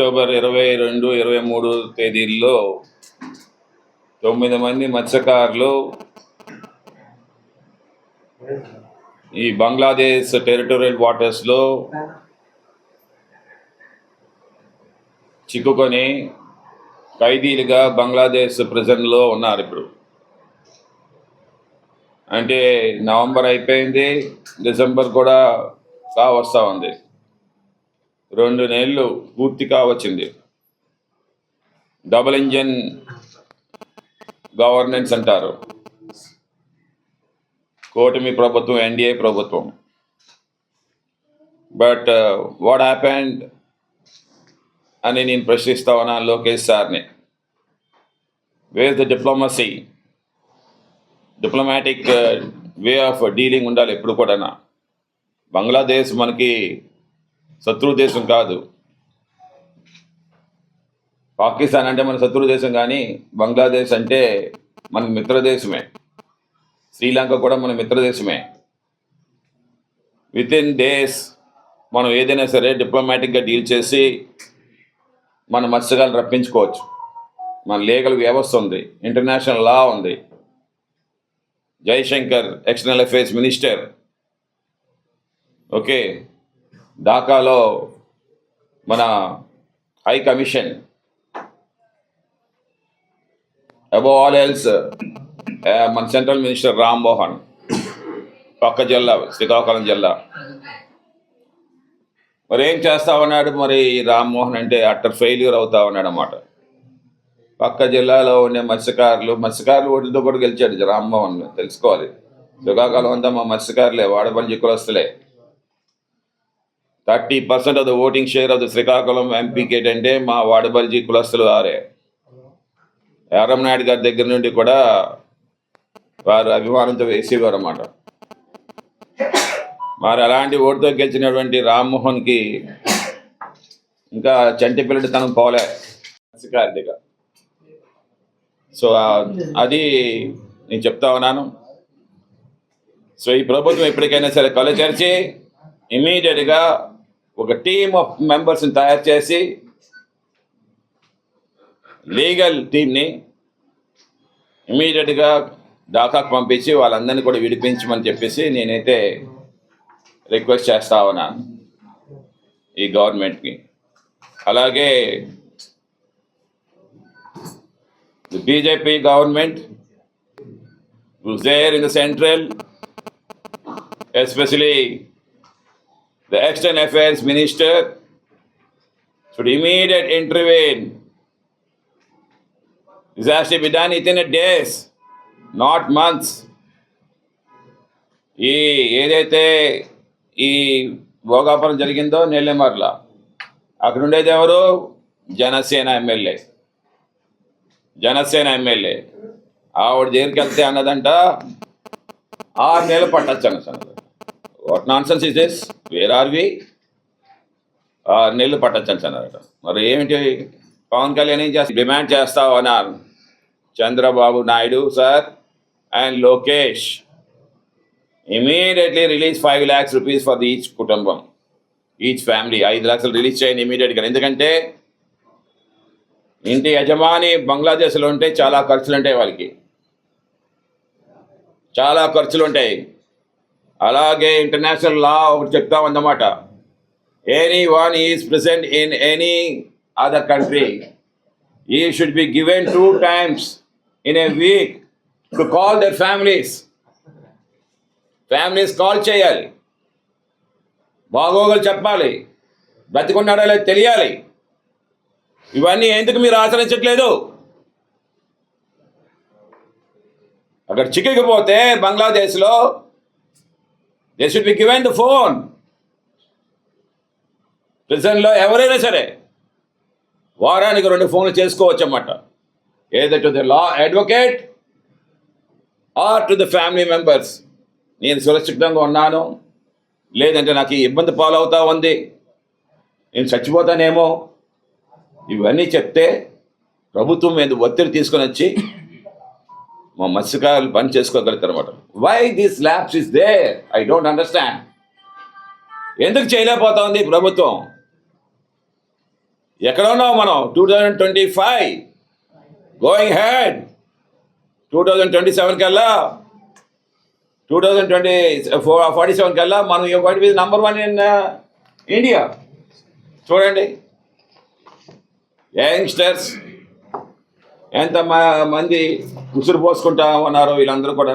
October 22, 23 తేదీల్లో 9 మంది మత్స్యకారులు ఈ బంగ్లాదేశ్ టెరిటోరియల్ వాటర్స్లో చిక్కుకొని ఖైదీలుగా బంగ్లాదేశ్ ప్రిజన్లో ఉన్నారు. ఇప్పుడు అంటే నవంబర్ అయిపోయింది, డిసెంబర్ కూడా వస్తూ ఉంది. 2 నెలలు పూర్తి కావచ్చింది. డబుల్ ఇంజన్ గవర్నెన్స్ అంటారు, కూటమి ప్రభుత్వం, ఎన్డీఏ ప్రభుత్వం. బట్ వాట్ హ్యాపెండ్ అని నేను ప్రశ్నిస్తా ఉన్నాను లోకేష్ సార్ని. Wear the diplomacy, diplomatic way of dealing ఉండాలి ఎప్పుడు కూడా. బంగ్లాదేశ్ మనకి శత్రు దేశం కాదు. పాకిస్తాన్ అంటే మన శత్రు దేశం, కానీ బంగ్లాదేశ్ అంటే మన మిత్రదేశమే. శ్రీలంక కూడా మన మిత్రదేశమే. విత్ ఇన్ డేస్ మనం ఏదైనా సరే డిప్లొమాటిక్గా డీల్ చేసి మన మత్స్యకారులు రప్పించుకోవచ్చు. మన లీగల్ వ్యవస్థ ఉంది, ఇంటర్నేషనల్ లా ఉంది. Jaishankar external affairs minister, okay, ఢాకాలో మన high commission, above all else మన సెంట్రల్ మినిస్టర్ రామ్మోహన్, పక్క జిల్లా శ్రీకాకుళం జిల్లా. మరి ఏం చేస్తా ఉన్నాడు మరి రామ్మోహన్ అంటే? అట్టర్ ఫెయిల్యూర్ అవుతా ఉన్నాడు అన్నమాట. పక్క జిల్లాలో ఉండే మత్స్యకారులు ఓట్లతో కూడా గెలిచాడు రామ్మోహన్, తెలుసుకోవాలి. శ్రీకాకుళం అంతా మా మత్స్యకారులే, వాడపల్లి కులస్తులే. 30% of the voting share of the Srikakulam ఎంపీకి ఏంటంటే మా వాడపల్లి కులస్తులు వారే. నాయుడు గారి దగ్గర నుండి కూడా వారు అభిమానంతో వేసేవారు అన్నమాట. మరి అలాంటి ఓటుతో గెలిచినటువంటి రామ్మోహన్కి ఇంకా చంటి పిల్లడి తనం పోలే మత్స్యకారుడిగా. సో అది నేను చెప్తా ఉన్నాను. సో ఈ ప్రభుత్వం ఎప్పటికైనా సరే కళ్ళు తెరిచి ఇమీడియట్గా ఒక టీమ్ ఆఫ్ మెంబర్స్ని తయారు చేసి, లీగల్ టీమ్ని ఇమీడియట్గా ఢాకాకు పంపించి వాళ్ళందరినీ కూడా విడిపించమని చెప్పేసి నేనైతే రిక్వెస్ట్ చేస్తా ఉన్నాను ఈ గవర్నమెంట్కి. అలాగే the BJP government who's there in the central, especially the external affairs minister, should immediately intervene. This has to be done within a days, not months. ఏదైతే ఈ భోగాపురం జరిగిందో నెల్లిమర్ల, అక్కడ ఉండేది ఎవరు? జనసేన ఎమ్మెల్యే. ఆవిడ దగ్గరికి వెళ్తే అన్నదంట 6 నెలలు పట్టచ్చు అన్నది. What nonsense is this? Where are we? 6 నెలలు పట్టచ్చు అన్నదట. మరి ఏమిటి పవన్ కళ్యాణ్ ఏం చేస్తా డిమాండ్ చేస్తావు అన్నారు Chandrababu Naidu sir and Lokesh. Immediately release 5 lakhs rupees for each కుటుంబం, ఈచ్ ఫ్యామిలీ. 5 లక్షలు రిలీజ్ చేయండి ఇమీడియట్గా. ఎందుకంటే ఇంటి యజమాని బంగ్లాదేశ్లో ఉంటే చాలా ఖర్చులు ఉంటాయి, వాళ్ళకి చాలా ఖర్చులు ఉంటాయి. అలాగే ఇంటర్నేషనల్ లా ఒకటి చెప్తా ఉందన్నమాట. Any one is present in any other country, he should be given 2 times in a week to call their families call చేయాలి, బాగోగులు చెప్పాలి, బ్రతికున్నాడో లేదో తెలియాలి. ఇవన్నీ ఎందుకు మీరు ఆచరించట్లేదు? అక్కడ చిక్కిపోతే బంగ్లాదేశ్లో they should be given the phone. ప్రిజన్లో ఎవరైనా సరే వారానికి 2 ఫోన్లు చేసుకోవచ్చు అన్నమాట. Either to the law advocate or to the family members. నేను సురక్షితంగా ఉన్నాను, లేదంటే నాకు ఈ ఇబ్బంది పాలవుతా ఉంది, నేను చచ్చిపోతానేమో, ఇవన్నీ చెప్తే ప్రభుత్వం మీద ఒత్తిడి తీసుకొని వచ్చి మా మత్స్యకారులు పని చేసుకోగలుగుతారు అన్నమాట. Why this labs is there? I don't understand. ఎందుకు చేయలేకపోతా ఉంది ప్రభుత్వం? ఎక్కడ ఉన్నాం మనం? 2025 గోయింగ్ హెడ్. 2027 కల్లా 2047 కల్లా మనం ఒకటి నంబర్ 1 ఇన్ ఇండియా. చూడండి యంగ్స్టర్స్ ఎంత మంది ఉసురు పోసుకుంటా ఉన్నారు వీళ్ళందరూ కూడా.